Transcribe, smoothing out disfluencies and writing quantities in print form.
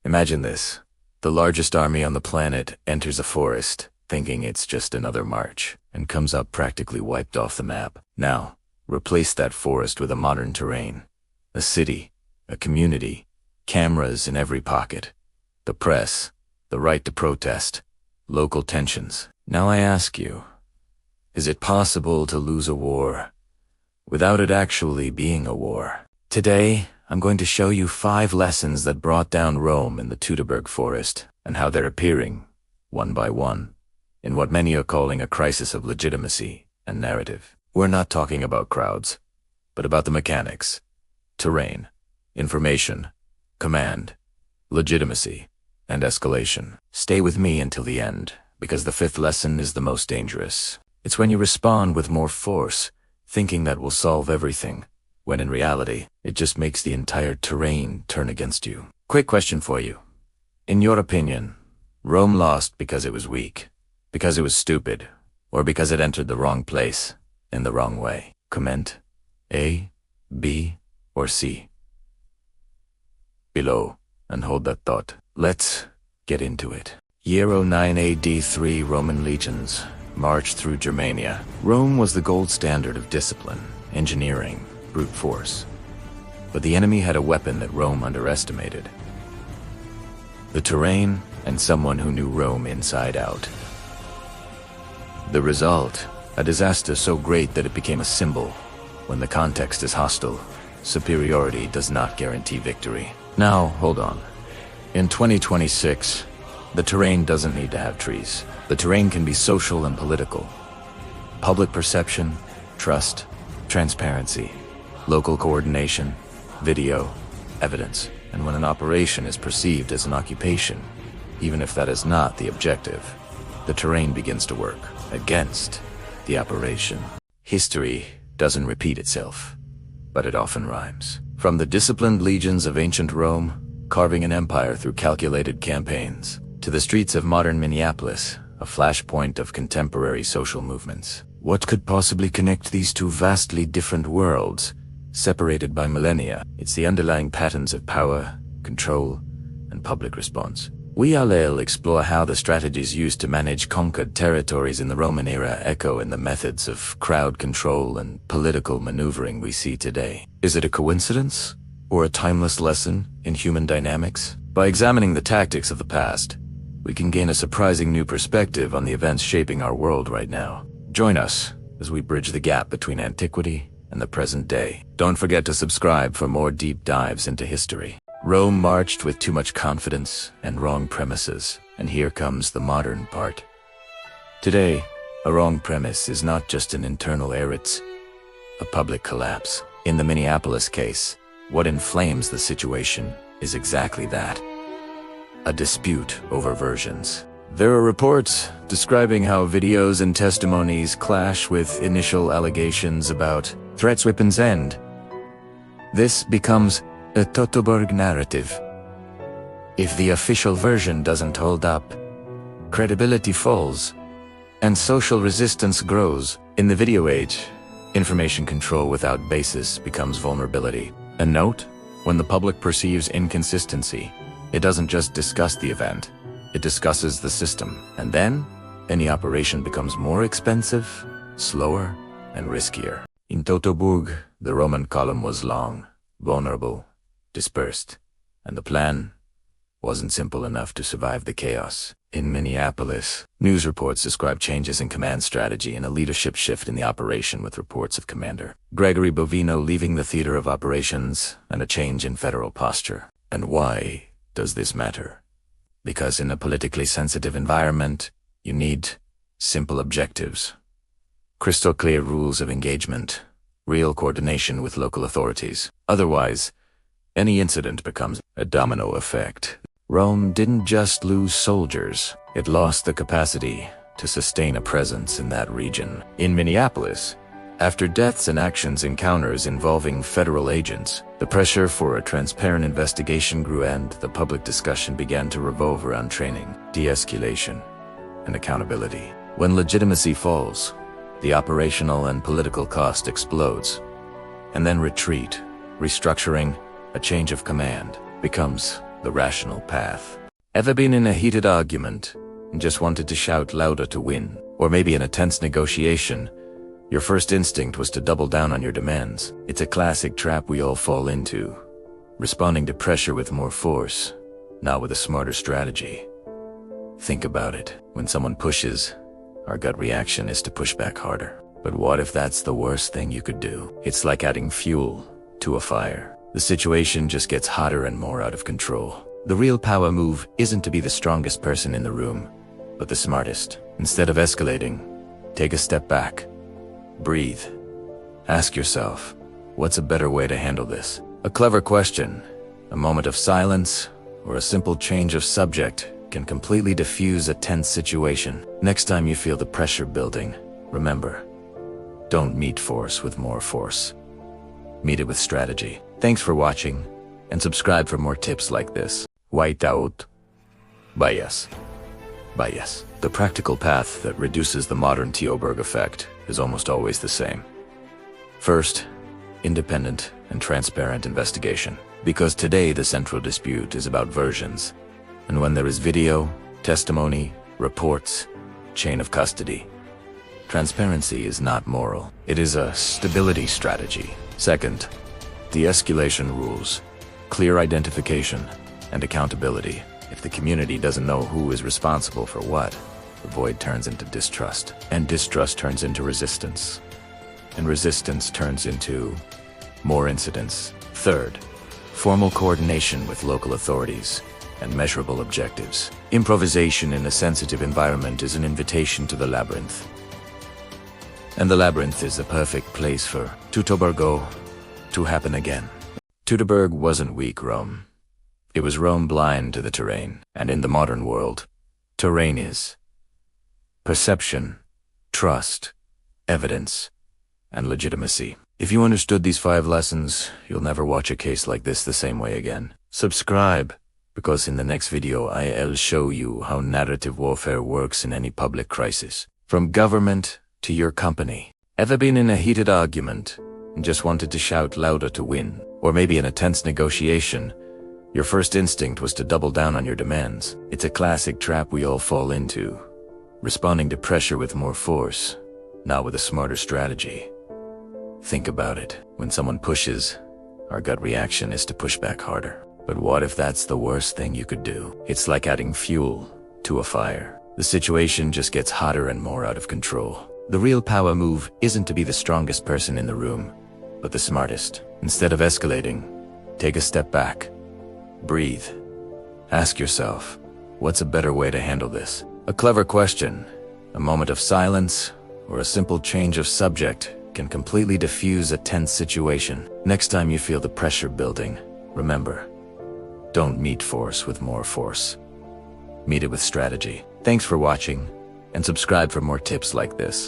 Imagine this. The largest army on the planet enters a forest, thinking it's just another march, and comes up practically wiped off the map. Now, replace that forest with a modern terrain. A city, a community, cameras in every pocket, the press, the right to protest, local tensions. Now I ask you, is it possible to lose a war without it actually being a war? Today, I'm going to show you 5 lessons that brought down Rome in the Teutoburg Forest, and how they're appearing, one by one, in what many are calling a crisis of legitimacy and narrative. We're not talking about crowds, but about the mechanics, terrain, information, command, legitimacy, and escalation. Stay with me until the end, because the 5th lesson is the most dangerous. It's when you respond with more force, thinking that will solve everything, when in reality, it just makes the entire terrain turn against you. Quick question for you. In your opinion, Rome lost because it was weak, because it was stupid, or because it entered the wrong place, in the wrong way? Comment A, B, or C below, and hold that thought. Let's get into it. Year 09 AD, 3 Roman legions marched through Germania. Rome was the gold standard of discipline, engineering, brute force. But the enemy had a weapon that Rome underestimated: the terrain, and someone who knew Rome inside out. The result, a disaster so great that it became a symbol. When the context is hostile, superiority does not guarantee victory. Now, hold on. In 2026, the terrain doesn't need to have trees. The terrain can be social and political. Public perception, trust, transparency, local coordination, video, evidence. And when an operation is perceived as an occupation, even if that is not the objective, the terrain begins to work against the operation. History doesn't repeat itself, but it often rhymes. From the disciplined legions of ancient Rome, carving an empire through calculated campaigns, to the streets of modern Minneapolis, a flashpoint of contemporary social movements. What could possibly connect these two vastly different worlds, separated by millennia? It's the underlying patterns of power, control, and public response. We'll explore how the strategies used to manage conquered territories in the Roman era echo in the methods of crowd control and political maneuvering we see today. Is it a coincidence, or a timeless lesson in human dynamics? By examining the tactics of the past, we can gain a surprising new perspective on the events shaping our world right now. Join us as we bridge the gap between antiquity and the present day. Don't forget to subscribe for more deep dives into history. Rome marched with too much confidence and wrong premises, and here comes the modern part. Today, a wrong premise is not just an internal error, it's a public collapse. In the Minneapolis case, what inflames the situation is exactly that: a dispute over versions. There are reports describing how videos and testimonies clash with initial allegations about threats weapons end. This becomes a Teutoburg narrative. If the official version doesn't hold up, credibility falls, and social resistance grows. In the video age, information control without basis becomes vulnerability. A note: when the public perceives inconsistency, it doesn't just discuss the event, it discusses the system. And then, any operation becomes more expensive, slower, and riskier. In Teutoburg, the Roman column was long, vulnerable, dispersed, and the plan wasn't simple enough to survive the chaos. In Minneapolis, news reports describe changes in command strategy and a leadership shift in the operation, with reports of Commander Gregory Bovino leaving the theater of operations and a change in federal posture. And why does this matter? Because in a politically sensitive environment, you need simple objectives, crystal clear rules of engagement, real coordination with local authorities. Otherwise, any incident becomes a domino effect. Rome didn't just lose soldiers, it lost the capacity to sustain a presence in that region. In Minneapolis, after deaths and actions encounters involving federal agents, the pressure for a transparent investigation grew, and the public discussion began to revolve around training, de-escalation, and accountability. When legitimacy falls, the operational and political cost explodes, and then retreat, restructuring, a change of command becomes the rational path. Ever been in a heated argument and just wanted to shout louder to win? Or maybe in a tense negotiation, your first instinct was to double down on your demands. It's a classic trap we all fall into, responding to pressure with more force, not with a smarter strategy. Think about it. When someone pushes, our gut reaction is to push back harder. But what if that's the worst thing you could do? It's like adding fuel to a fire. The situation just gets hotter and more out of control. The real power move isn't to be the strongest person in the room, but the smartest. Instead of escalating, take a step back. Breathe. Ask yourself, what's a better way to handle this? A clever question, a moment of silence, or a simple change of subject can completely diffuse a tense situation. Next time you feel the pressure building, remember, don't meet force with more force. Meet it with strategy. Thanks for watching, and subscribe for more tips like this. White out. Bias. Bias. The practical path that reduces the modern Teutoburg effect is almost always the same. First, independent and transparent investigation. Because today the central dispute is about versions. And when there is video, testimony, reports, chain of custody, transparency is not moral. It is a stability strategy. Second, the escalation rules, clear identification, and accountability. If the community doesn't know who is responsible for what, the void turns into distrust, and distrust turns into resistance, and resistance turns into more incidents. Third, formal coordination with local authorities and measurable objectives. Improvisation in a sensitive environment is an invitation to the labyrinth. And the labyrinth is the perfect place for Teutoburg to happen again. Teutoburg wasn't weak Rome. It was Rome blind to the terrain. And in the modern world, terrain is perception, trust, evidence, and legitimacy. If you understood these 5 lessons, you'll never watch a case like this the same way again. Subscribe, because in the next video I'll show you how narrative warfare works in any public crisis. From government to your company. Ever been in a heated argument and just wanted to shout louder to win? Or maybe in a tense negotiation, your first instinct was to double down on your demands. It's a classic trap we all fall into, responding to pressure with more force, not with a smarter strategy. Think about it. When someone pushes, our gut reaction is to push back harder. But what if that's the worst thing you could do? It's like adding fuel to a fire. The situation just gets hotter and more out of control. The real power move isn't to be the strongest person in the room, but the smartest. Instead of escalating, take a step back. Breathe. Ask yourself, what's a better way to handle this? A clever question, a moment of silence, or a simple change of subject can completely diffuse a tense situation. Next time you feel the pressure building, remember, don't meet force with more force. Meet it with strategy. Thanks for watching, and subscribe for more tips like this.